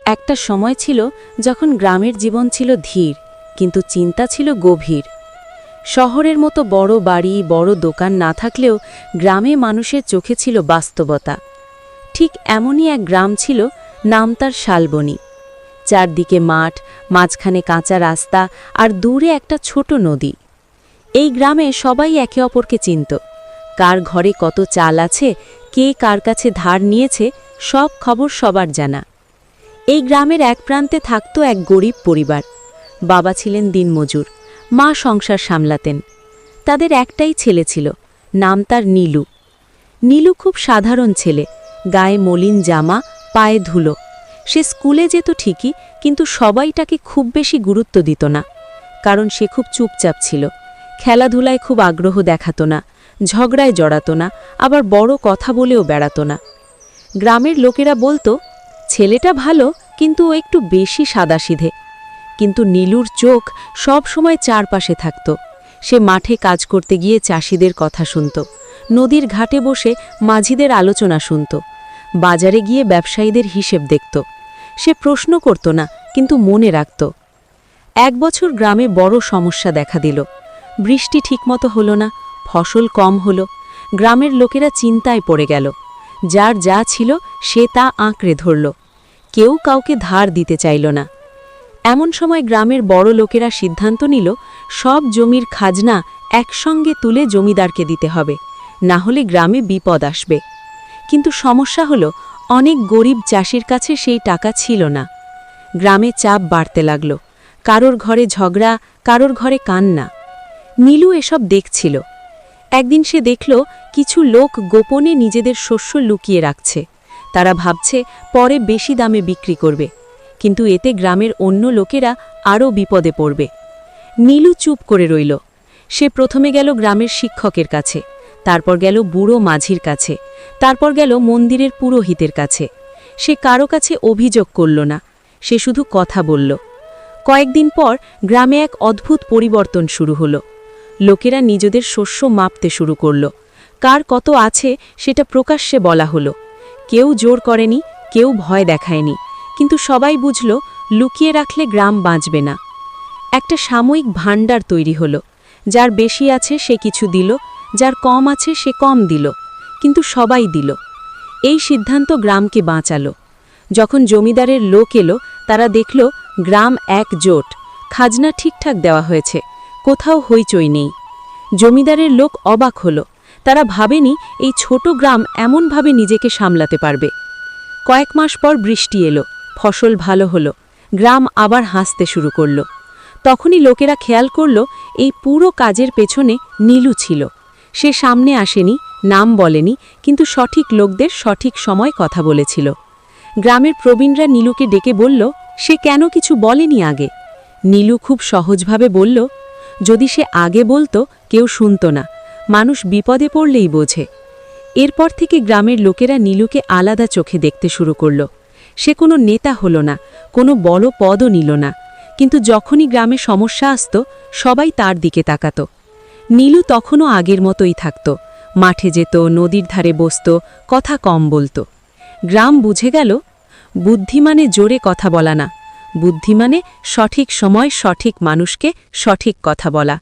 একটা সময় ছিল যখন গ্রামের জীবন ছিল ধীর, কিন্তু চিন্তা ছিল গভীর। শহরের মতো বড় বাড়ি, বড় দোকান না থাকলেও গ্রামে মানুষের চোখে ছিল বাস্তবতা। ঠিক এমনই এক গ্রাম ছিল, নাম তার শালবনী। চারদিকে মাঠ, মাঝখানে কাঁচা রাস্তা, আর দূরে একটা ছোট নদী। এই গ্রামে সবাই একে অপরকে চিনত। কার ঘরে কত চাল আছে, কে কার কাছে ধার নিয়েছে, সব খবর সবার জানা। এই গ্রামের এক প্রান্তে থাকত এক গরিব পরিবার। বাবা ছিলেন দিনমজুর, মা সংসার সামলাতেন। তাদের একটাই ছেলে ছিল, নাম তার নীলু। নীলু খুব সাধারণ ছেলে, গায়ে মলিন জামা, পায়ে ধুলো। সে স্কুলে যেত ঠিকই, কিন্তু সবাই তাকে খুব বেশি গুরুত্ব দিত না। কারণ সে খুব চুপচাপ ছিল, খেলাধুলায় খুব আগ্রহ দেখাত না, ঝগড়ায় জড়াত না, আবার বড় কথা বলেও বেড়াত না। গ্রামের লোকেরা বলতো, ছেলেটা ভালো, কিন্তু ও একটু বেশি সাদাসিধে। কিন্তু নীলুর চোখ সব সময় চারপাশে থাকত। সে মাঠে কাজ করতে গিয়ে চাষিদের কথা শুনত, নদীর ঘাটে বসে মাঝিদের আলোচনা শুনত, বাজারে গিয়ে ব্যবসায়ীদের হিসেব দেখত। সে প্রশ্ন করত না, কিন্তু মনে রাখত। এক বছর গ্রামে বড় সমস্যা দেখা দিল। বৃষ্টি ঠিকমতো হলো না, ফসল কম হলো। গ্রামের লোকেরা চিন্তায় পড়ে গেল। যার যা ছিল সে তা আঁকড়ে ধরল। কেউ কাউকে ধার দিতে চাইল না। এমন সময় গ্রামের বড় লোকেরা সিদ্ধান্ত নিল, সব জমির খাজনা একসঙ্গে তুলে জমিদারকে দিতে হবে, না হলে গ্রামে বিপদ আসবে। কিন্তু সমস্যা হলো, অনেক গরিব চাষির কাছে সেই টাকা ছিল না। গ্রামে চাপ বাড়তে লাগল। কারোর ঘরে ঝগড়া, কারোর ঘরে কান্না। নীলু এসব দেখছিল। একদিন সে দেখল, কিছু লোক গোপনে নিজেদের শস্য লুকিয়ে রাখছে। তারা ভাবছে পরে বেশি দামে বিক্রি করবে, কিন্তু এতে গ্রামের অন্য লোকেরা আরও বিপদে পড়বে। নীলু চুপ করে রইল। সে প্রথমে গেল গ্রামের শিক্ষকের কাছে, তারপর গেল বুড়ো মাঝির কাছে, তারপর গেল মন্দিরের পুরোহিতের কাছে। সে কারো কাছে অভিযোগ করল না, সে শুধু কথা বলল। কয়েকদিন পর গ্রামে এক অদ্ভুত পরিবর্তন শুরু হলো। লোকেরা নিজেদের শস্য মাপতে শুরু করল। কার কত আছে সেটা প্রকাশ্যে বলা হলো। কেউ জোর করেনি, কেউ ভয় দেখায়নি, কিন্তু সবাই বুঝল, লুকিয়ে রাখলে গ্রাম বাঁচবে না। একটা সাময়িক ভাণ্ডার তৈরি হলো। যার বেশি আছে সে কিছু দিল, যার কম আছে সে কম দিল, কিন্তু সবাই দিল। এই সিদ্ধান্ত গ্রামকে বাঁচালো। যখন জমিদারের লোক এলো, তারা দেখল গ্রাম একজোট, খাজনা ঠিকঠাক দেওয়া হয়েছে, কোথাও হইচই নেই। জমিদারের লোক অবাক হলো। তারা ভাবেনি এই ছোট গ্রাম এমনভাবে নিজেকে সামলাতে পারবে। কয়েক মাস পর বৃষ্টি এলো, ফসল ভালো হলো, গ্রাম আবার হাসতে শুরু করল। তখনই লোকেরা খেয়াল করল, এই পুরো কাজের পেছনে নীলু ছিল। সে সামনে আসেনি, নাম বলেনি, কিন্তু সঠিক লোকদের সঠিক সময় কথা বলেছিল। গ্রামের প্রবীণরা নীলুকে ডেকে বলল, সে কেন কিছু বলেনি আগে। নীলু খুব সহজভাবে বলল, যদি সে আগে বলতো কেউ শুনত না, মানুষ বিপদে পড়লেই বোঝে। এরপর থেকে গ্রামের লোকেরা নীলুকে আলাদা চোখে দেখতে শুরু করল। সে কোনো নেতা হলো না, কোনো বড় পদও নিল না, কিন্তু যখনই গ্রামে সমস্যা আসত, সবাই তার দিকে তাকাত। নীলু তখনও আগের মতোই থাকত, মাঠে যেত, নদীর ধারে বসত, কথা কম বলত। গ্রাম বুঝে গেল, বুদ্ধিমানে জোরে কথা বলা না, বুদ্ধিমানে সঠিক সময় সঠিক মানুষকে সঠিক কথা বলা।